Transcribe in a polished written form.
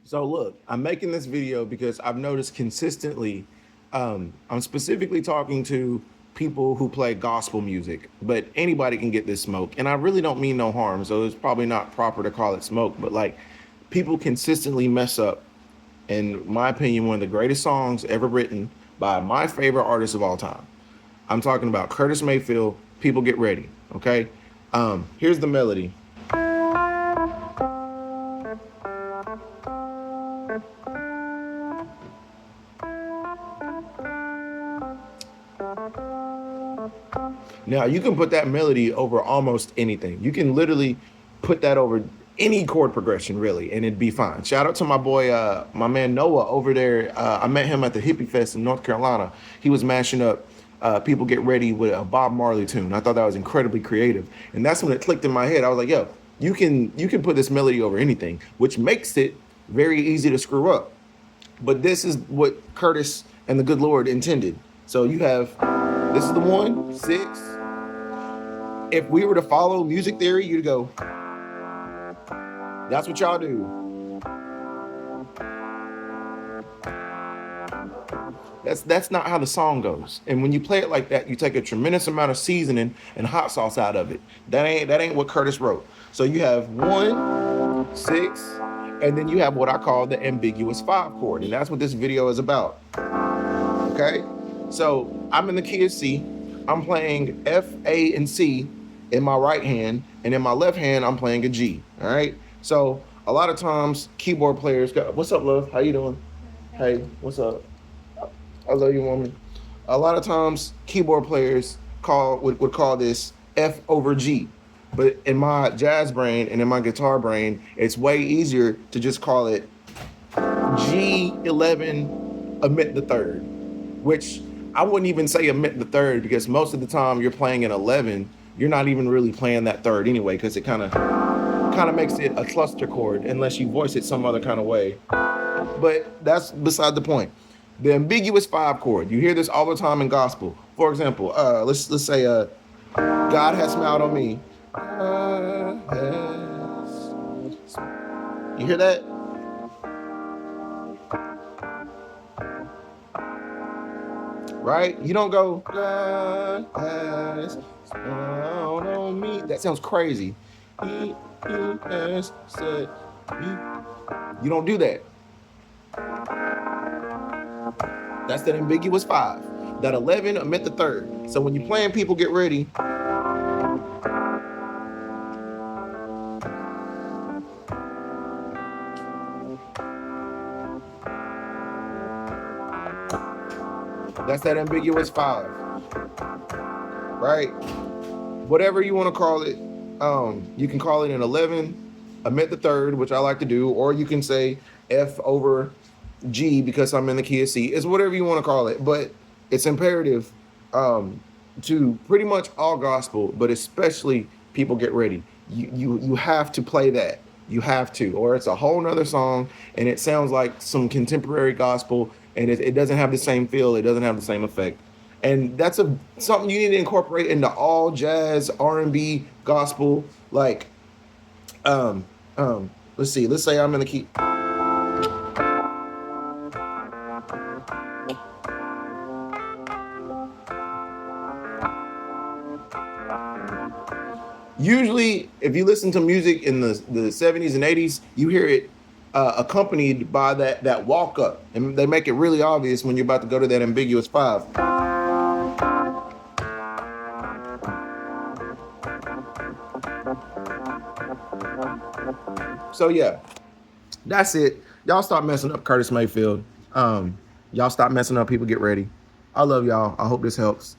So look, I'm making this video because I've noticed consistently, I'm specifically talking to people who play gospel music, but anybody can get this smoke. And I really don't mean no harm, so it's probably not proper to call it smoke, but like people consistently mess up, in my opinion, one of the greatest songs ever written by my favorite artist of all time. I'm talking about Curtis Mayfield, People Get Ready, okay? Here's the melody. Now you can put that melody over almost anything. You can literally put that over any chord progression, really, and it'd be fine. Shout out to my boy, my man Noah over there. I met him at the Hippie Fest in North Carolina. He was mashing up "People Get Ready" with a Bob Marley tune. I thought that was incredibly creative, and that's when it clicked in my head. I was like, "Yo, you can put this melody over anything," which makes it very easy to screw up. But this is what Curtis and the good Lord intended. So you have, this is the 1-6. If we were to follow music theory, you'd go, that's what y'all do. That's not how the song goes. And when you play it like that, you take a tremendous amount of seasoning and hot sauce out of it. That ain't what Curtis wrote. So you have 1-6, and then you have what I call the ambiguous 5 chord, and that's what this video is about. Okay? So I'm in the key of C. I'm playing F, A, and C in my right hand, and in my left hand, I'm playing a G. All right? So a lot of times, keyboard players go, what's up, love? How you doing? Hey, what's up? I love you, woman. A lot of times, keyboard players would call this F over G. But in my jazz brain and in my guitar brain, it's way easier to just call it G11 omit the third, which I wouldn't even say omit the third, because most of the time you're playing an 11, you're not even really playing that third anyway, because it kind of makes it a cluster chord unless you voice it some other kind of way. But that's beside the point. The ambiguous 5 chord, you hear this all the time in gospel. For example, let's say God has smiled on me. You hear that? Right? You don't go, God has smiled on me. That sounds crazy. He has said, you don't do that. That's that ambiguous 5. That 11 omit the third. So when you're playing People Get Ready, that's that ambiguous 5. Right? Whatever you want to call it, you can call it an 11, omit the third, which I like to do, or you can say F over G because I'm in the key of C. It's whatever you want to call it, but it's imperative to pretty much all gospel, but especially People Get Ready. You have to play that. You have to, or it's a whole nother song, and it sounds like some contemporary gospel, and it doesn't have the same feel. It doesn't have the same effect. And that's something you need to incorporate into all jazz, R&B, gospel. Like, let's see. Let's say I'm in the key. Usually, if you listen to music in the 70s and 80s, you hear it accompanied by that walk up, and they make it really obvious when you're about to go to that ambiguous 5. So yeah, that's it. Y'all stop messing up Curtis Mayfield. Y'all stop messing up People Get Ready. I love y'all. I hope this helps.